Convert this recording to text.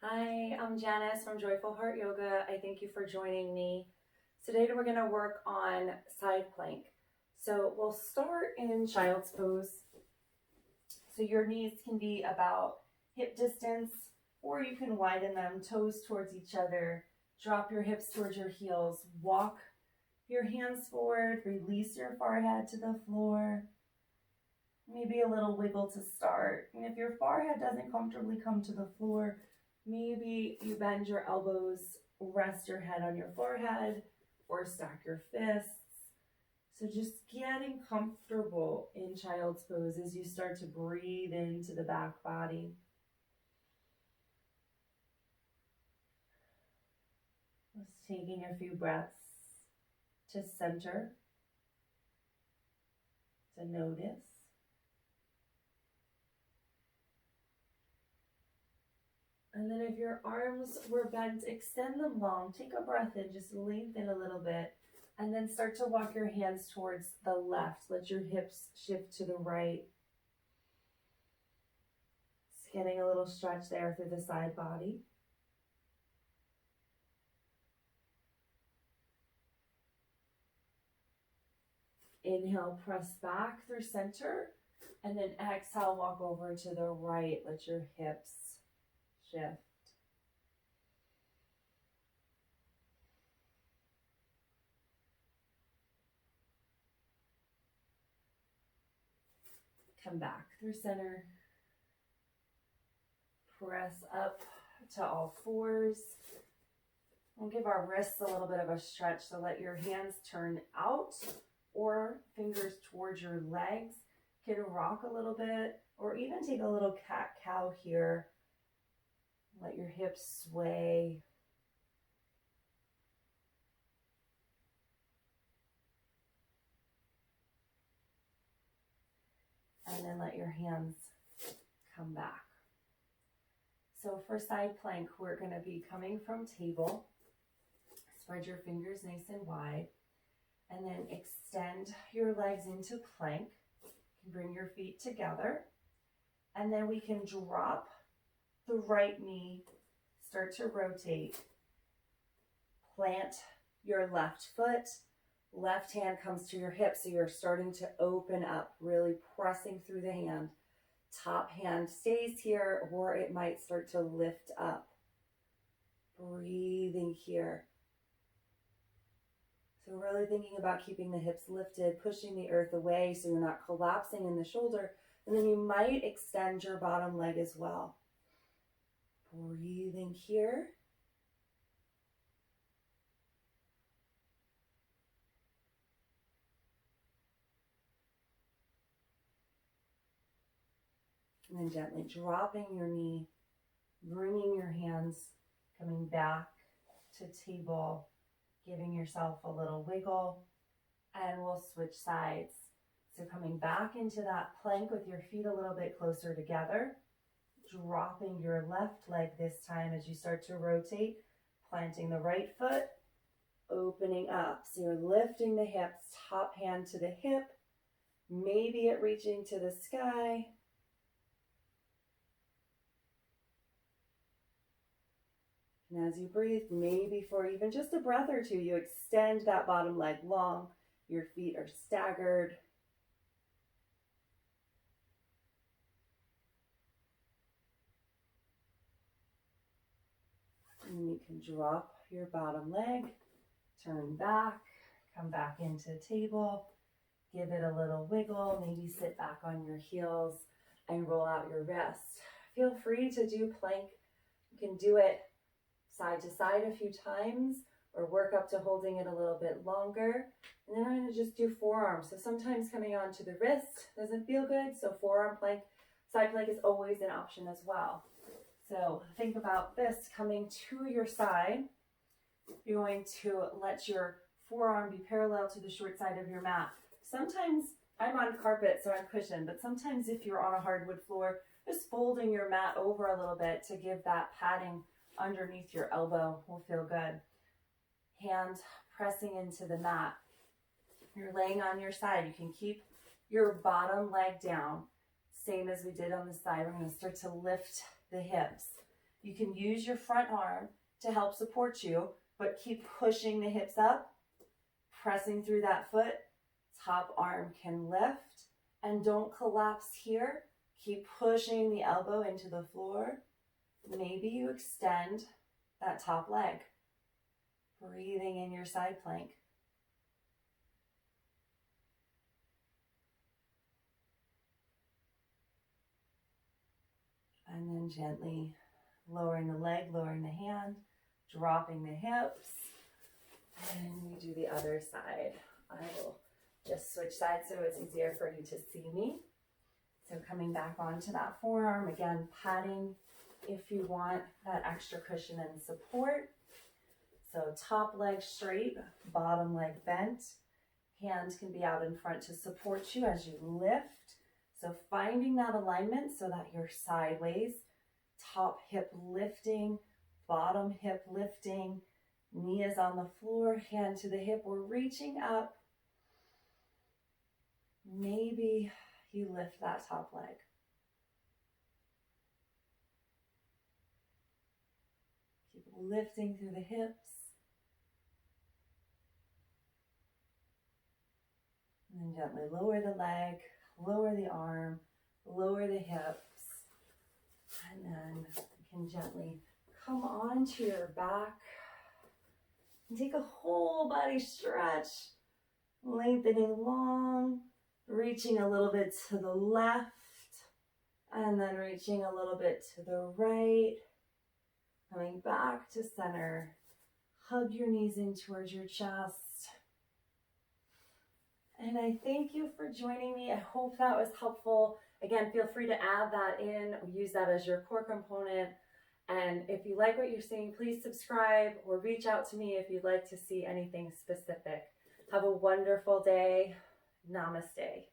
Hi, I'm Janice from Joyful Heart Yoga. I thank you for joining me. Today we're going to work on side plank. So we'll start in child's pose. So your knees can be about hip distance, or you can widen them, toes towards each other. Drop your hips towards your heels. Walk your hands forward. Release your forehead to the floor. Maybe a little wiggle to start. And if your forehead doesn't comfortably come to the floor, maybe you bend your elbows, rest your head on your forehead, or stack your fists. So just getting comfortable in child's pose as you start to breathe into the back body. Just taking a few breaths to center, to notice. And then if your arms were bent, extend them long. Take a breath in, just lengthen a little bit. And then start to walk your hands towards the left. Let your hips shift to the right. Just getting a little stretch there through the side body. Inhale, press back through center. And then exhale, walk over to the right. Let your hips shift. Come back through center. Press up to all fours. We'll give our wrists a little bit of a stretch, so let your hands turn out or fingers towards your legs. You can rock a little bit or even take a little cat-cow here. Let your hips sway. And then let your hands come back. So for side plank, we're going to be coming from table. Spread your fingers nice and wide. And then extend your legs into plank. You can bring your feet together. And then we can drop the right knee, start to rotate. Plant your left foot. Left hand comes to your hip, so you're starting to open up, really pressing through the hand. Top hand stays here, or it might start to lift up. Breathing here. So really thinking about keeping the hips lifted, pushing the earth away so you're not collapsing in the shoulder. And then you might extend your bottom leg as well. Breathing here. And then gently dropping your knee, bringing your hands, coming back to table, giving yourself a little wiggle, and we'll switch sides. So coming back into that plank with your feet a little bit closer together, dropping your left leg this time as you start to rotate, planting the right foot, opening up. So you're lifting the hips, top hand to the hip, maybe it reaching to the sky. And as you breathe, maybe for even just a breath or two, you extend that bottom leg long. Your feet are staggered. And you can drop your bottom leg, turn back, come back into table, give it a little wiggle, maybe sit back on your heels and roll out your wrists. Feel free to do plank. You can do it side to side a few times or work up to holding it a little bit longer. And then I'm going to just do forearms. So sometimes coming onto the wrist doesn't feel good. So forearm plank, side plank is always an option as well. So think about this coming to your side. You're going to let your forearm be parallel to the short side of your mat. Sometimes I'm on carpet, so I'm cushioned, but sometimes if you're on a hardwood floor, just folding your mat over a little bit to give that padding underneath your elbow will feel good. Hand pressing into the mat. You're laying on your side. You can keep your bottom leg down. Same as we did on the side. We're going to start to lift the hips. You can use your front arm to help support you, but keep pushing the hips up, pressing through that foot. Top arm can lift, and don't collapse here. Keep pushing the elbow into the floor. Maybe you extend that top leg, breathing in your side plank. And then gently lowering the leg, lowering the hand, dropping the hips. And we do the other side. I will just switch sides so it's easier for you to see me. So coming back onto that forearm, again, patting if you want that extra cushion and support. So top leg straight, bottom leg bent. Hands can be out in front to support you as you lift. So finding that alignment so that you're sideways, top hip lifting, bottom hip lifting, knee is on the floor, hand to the hip. We're reaching up. Maybe you lift that top leg. Keep lifting through the hips. And then gently lower the leg, lower the arm, lower the hips. And then you can gently come onto your back and take a whole body stretch, lengthening long, reaching a little bit to the left, and then reaching a little bit to the right, coming back to center. Hug your knees in towards your chest. And I thank you for joining me. I hope that was helpful. Again, feel free to add that in, use that as your core component. And if you like what you're seeing, please subscribe or reach out to me if you'd like to see anything specific. Have a wonderful day. Namaste.